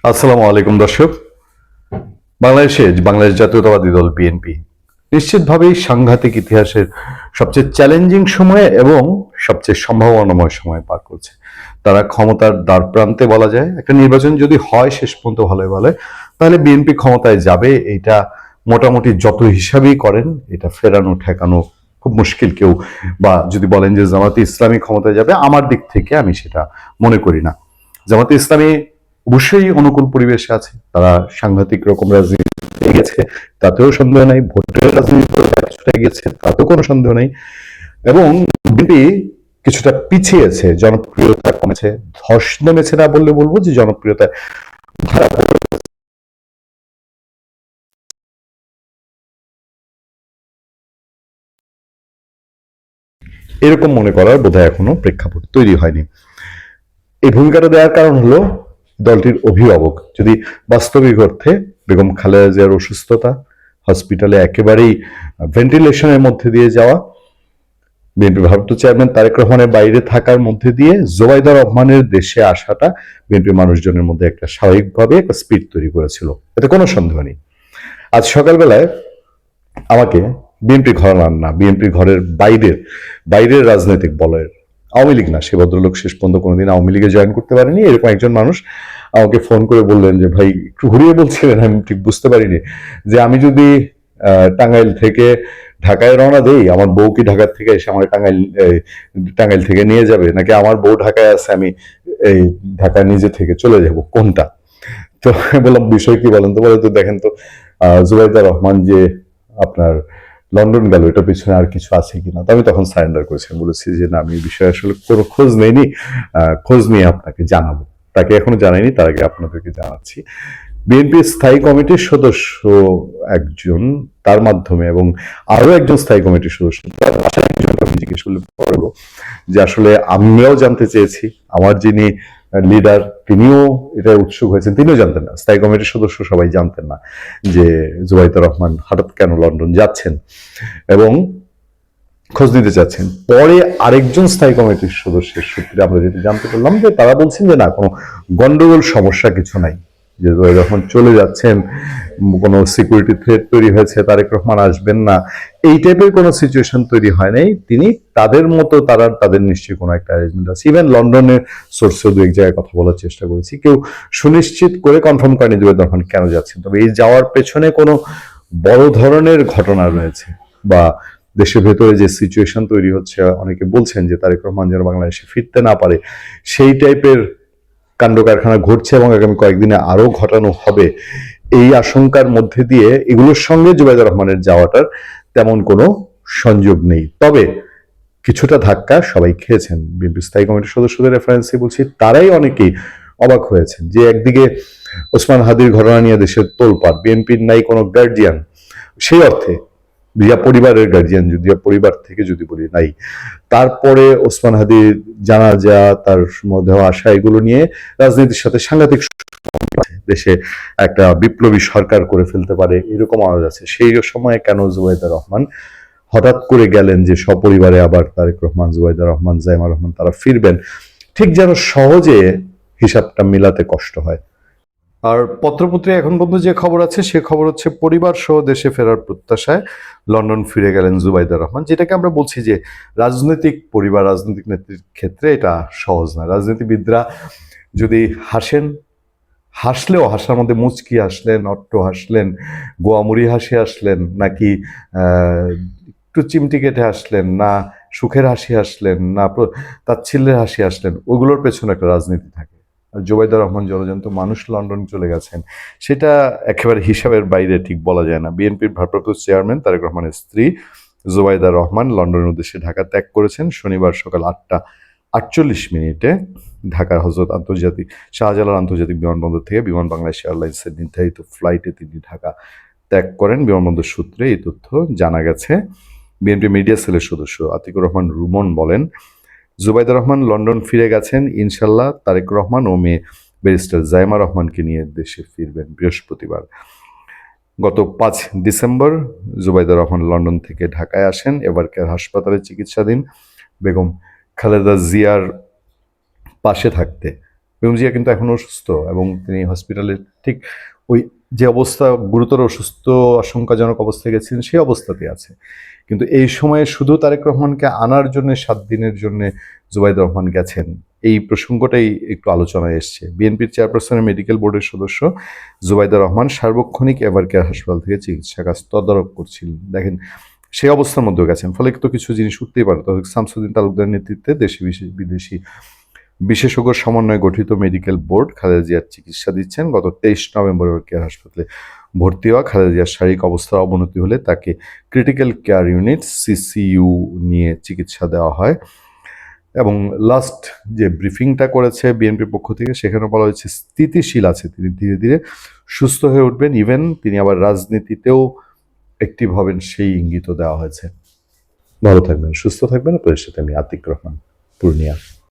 আসসালামু আলাইকুম দর্শক। বাংলাদেশ জাতীয়তাবাদী দল বিএনপি নিশ্চিতভাবেই সাংঘাতিক ইতিহাসের সবচেয়ে চ্যালেঞ্জিং সময়ে এবং সবচেয়ে সম্ভাবনাময় সময় পার করছে। তারা ক্ষমতার দ্বারপ্রান্তে বলা যায়। একটা নির্বাচন যদি হয় শেষ পর্যন্ত ভালোই ভালো, তাহলে বিএনপি ক্ষমতায় যাবে। এটা মোটামুটি যত হিসাবই করেন, এটা ফেরানো ঠেকানো খুব মুশকিল। কেউ বা যদি বলেন যে জামাতে ইসলামী ক্ষমতায় যাবে, আমার দিক থেকে আমি সেটা মনে করি না। জামাতে ইসলামী অবশ্যই অনুকূল পরিবেশে আছে, তারা সাংঘাতিক রকম রাজনীতি গেছে, তাতেও সন্দেহ নাই। ভোটের রাজনীতি কিছুটা গেছে, তাতেও কোনো সন্দেহ নেই। এবং বিএনপি কিছুটা পিছিয়েছে, জনপ্রিয়তা কমেছে, ধস নেমেছে না বললে বলবো যে জনপ্রিয়তা খারাপ। এরকম মনে করার বোধহয় এখনো প্রেক্ষাপট তৈরি হয়নি। এই ভূমিকাটা দেওয়ার কারণ হলো দলটির অভিভাবক যদি বাস্তবিক অর্থে বেগম খালেদা জিয়ার অসুস্থতা, হসপিটালে একেবারেই ভেন্টিলেশনের মধ্যে দিয়ে যাওয়া, বিএনপি ভারপ্রাপ্ত চেয়ারম্যান তারেক রহমানের বাইরে থাকার মধ্যে দিয়ে জোবাইদা রহমানের দেশে আসাটা বিএনপি মানুষজনের মধ্যে একটা স্বাভাবিকভাবে একটা স্পিড তৈরি করেছিল, এতে কোনো সন্দেহ নেই। আজ সকালবেলায় আমাকে বিএনপি ঘরানার না, বিএনপি ঘরের বাইরের বাইরের রাজনৈতিক বলয়ের, আওয়ামী লীগ না, সে ভদ্রলোক শেষ পর্যন্ত কোনোদিন আওয়ামী লীগে জয়েন করতে পারেনি, এরকম একজন মানুষ আমাকে ফোন করে বললেন যে ভাই একটু ঘুরিয়ে বলছিলেন, আমি ঠিক বুঝতে পারিনি, যে আমি যদি টাঙ্গাইল থেকে ঢাকায় রওনা দেই, আমার বউ কি ঢাকার থেকে এসে আমার টাঙ্গাইল থেকে নিয়ে যাবে, নাকি আমার বউ ঢাকায় আছে, আমি এই ঢাকায় নিজে থেকে চলে যাব, কোনটা? তো বললাম বিষয় কি বলেন তো? বলে তো দেখেন তো, জুবাইদা রহমান যে আপনার লন্ডন গেল, এটা পিছনে আর কিছু আছে কিনা। তো আমি তখন সারেন্ডার করেছি, বলেছি যে না, আমি এই বিষয়ে আসলে কোনো খোঁজ নেইনি, খোঁজ নিয়ে আপনাকে জানাবো। তাকে এখনো জানাইনি, তার আগে আপনাদেরকে জানাচ্ছি। বিএনপি স্থায়ী কমিটির সদস্য একজন, তার মাধ্যমে, এবং আরো একজন স্থায়ী কমিটির সদস্য, তার বাসায় একজন আমি জিজ্ঞেস করলে বলবো যে আসলে আমিও জানতে চেয়েছি, আমার যিনি লিডার তিনিও এটা উৎসুক হয়েছেন, তিনিও জানতেন না, স্থায়ী কমিটির সদস্য সবাই জানতেন না যে জুবাইদা রহমান হঠাৎ কেন লন্ডন যাচ্ছেন এবং খোঁজ নিতে চাচ্ছেন। পরে আরেকজন স্থায়ী কমিটির সদস্যের সূত্রে আমরা যেটা জানতে পারলাম যে তারা বলছেন যে না, কোনো গন্ডগোল সমস্যা কিছু নাই, যে যখন চলে যাচ্ছেন কোনো সিকিউরিটি থ্রেট তৈরি হয়েছে, তারেক রহমান আসবেন না, এই টাইপের কোনো সিচুয়েশন তৈরি হয় নাই। তিনি তাদের মতো, তাদের নিশ্চয়ই কোনো একটা অ্যারেঞ্জমেন্ট আছে। ইভেন লন্ডনের সোর্সেও দু এক জায়গায় কথা বলার চেষ্টা করেছি, কেউ সুনিশ্চিত করে কনফার্ম করেনি যে তখন কেন যাচ্ছেন। তবে এই যাওয়ার পেছনে কোনো বড় ধরনের ঘটনা রয়েছে, বা দেশের ভেতরে যে সিচুয়েশন তৈরি হচ্ছে, অনেকে বলছেন যে তারেক রহমান যেন বাংলাদেশে ফিরতে না পারে, সেই টাইপের কাণ্ড কারখানা ঘটছে এবং আগামী কয়েকদিনে আরো ঘটানো হবে, এই আশঙ্কার মধ্যে দিয়ে এগুলোর সঙ্গে জুবাইদা রহমানের যাওয়াটার তেমন কোনো সংযোগ নেই। তবে কিছুটা ধাক্কা সবাই খেয়েছেন। বিএনপি স্থায়ী কমিটির সদস্যদের রেফারেন্সে বলছি, তারাই অনেকেই অবাক হয়েছেন যে একদিকে ওসমান হাদির ঘটনা নিয়ে দেশের তোলপাড়, বিএনপির নাই কোনো গার্জিয়ান, সেই অর্থে রিয়া পরিবারের গার্জিয়ান, যদি পরিবার থেকে যদি বলি নাই, তারপরে ওসমান হাদির জানাজা, তার মধ্যে আসা, এগুলো নিয়ে রাজনীতির সাথে সাংঘাতিক দেশে একটা বিপ্লবী সরকার করে ফেলতে পারে এরকম আওয়াজ আছে। সেই সময়ে কেন জুবাইদা রহমান হঠাৎ করে গেলেন যে সপরিবারে আবার তারেক রহমান, জুবাইদা রহমান, জাইমা রহমান তারা ফিরবেন, ঠিক যেন সহজে হিসাবটা মিলাতে কষ্ট হয়। আর পত্রপত্রে এখন পর্যন্ত যে খবর আছে, সে খবর হচ্ছে পরিবার সহ দেশে ফেরার প্রত্যাশায় লন্ডন ফিরে গেলেন জুবাইদা রহমান, যেটাকে আমরা বলছি যে রাজনৈতিক পরিবার, রাজনৈতিক নেত্রীর ক্ষেত্রে এটা সহজ না। রাজনীতিবিদরা যদি হাসেন, হাসলেও হাসার মধ্যে মুচকি হাসলেন, অট্ট হাসলেন, গোয়ামুড়ি হাসি হাসলেন, নাকি একটু চিমটি কেটে হাসলেন, না সুখের হাসি হাসলেন, না তাচ্ছিল্যের হাসি হাসলেন, ওগুলোর পেছনে একটা রাজনীতি থাকে। জুবাইদা রহমান জলজন্ত মানুষ লন্ডন চলে গেছেন, সেটা একেবারে হিসাবের বাইরে, ঠিক বলা যায় না। বিএনপির ভারপ্রাপ্ত চেয়ারম্যান তারেক রহমানের স্ত্রী জুবাইদা রহমান লন্ডনের উদ্দেশ্যে ঢাকা ত্যাগ করেছেন শনিবার সকাল 8:48 ঢাকার হজরত শাহজালাল আন্তর্জাতিক বিমানবন্দর থেকে বিমান বাংলাদেশ এয়ারলাইন্সের নির্ধারিত ফ্লাইটে তিনি ঢাকা ত্যাগ করেন। বিমানবন্দর সূত্রে এই তথ্য জানা গেছে। বিএনপি মিডিয়া সেলের সদস্য আতিকুর রহমান রুমন বলেন, জুবাইদা রহমান লন্ডন ফিরে গেছেন, ইনশাল্লাহ তারেক রহমান ও মেয়ে ব্যারিস্টার জাইমা রহমানকে নিয়ে দেশে ফিরবেন বৃহস্পতিবার। গত 5 ডিসেম্বর জুবাইদা রহমান লন্ডন থেকে ঢাকায় আসেন। এবারকার হাসপাতালে চিকিৎসাধীন বেগম খালেদা জিয়ার পাশে থাকতে বেগম জিয়া কিন্তু এখনো অসুস্থ এবং তিনি হসপিটালে ঠিক ওই যে অবস্থা, গুরুতর অসুস্থ আশঙ্কাজনক অবস্থায় গেছেন সেই অবস্থাতে আছে। কিন্তু এই সময়ে শুধু তারেক রহমানকে আনার জন্য 7 দিনের জন্য জুবাইদুর রহমান গেছেন, এই প্রসঙ্গটাই একটু আলোচনায় এসছে। বিএনপির চেয়ারপারসনের মেডিকেল বোর্ডের সদস্য জুবাইদুর রহমান সার্বক্ষণিক এভারকেয়ার হাসপাতাল থেকে চিকিৎসা কাজ তদারক করছিলেন। দেখেন সেই অবস্থার মধ্যেও গেছেন, ফলে তো কিছু জিনিস উঠতেই পারে। তবে শামসুদ্দিন তালুকদার নেতৃত্বে দেশি বিদেশি বিশেষজ্ঞ সমন্বয়ে গঠিত মেডিকেল বোর্ড খালেদা জিয়ার চিকিৎসা দিচ্ছেন। গত 23 নভেম্বর কেয়ার হাসপাতালে ভর্তি হওয়া খালেদা জিয়ার শারীরিক অবস্থার অবনতি হলে তাকে ক্রিটিক্যাল কেয়ার ইউনিট সিসিইউ নিয়ে চিকিৎসা দেওয়া হয়। এবং লাস্ট যে ব্রিফিংটা করেছে বিএনপির পক্ষ থেকে, সেখানে বলা হয়েছে স্থিতিশীল আছে, তিনি ধীরে ধীরে সুস্থ হয়ে উঠবেন, ইভেন তিনি আবার রাজনীতিতেও অ্যাক্টিভ হবেন সেই ইঙ্গিতও দেওয়া হয়েছে। ভালো থাকবেন, সুস্থ থাকবেন। আপনাদের সাথে আমি আতিক রহমান, পূর্ণিয়া।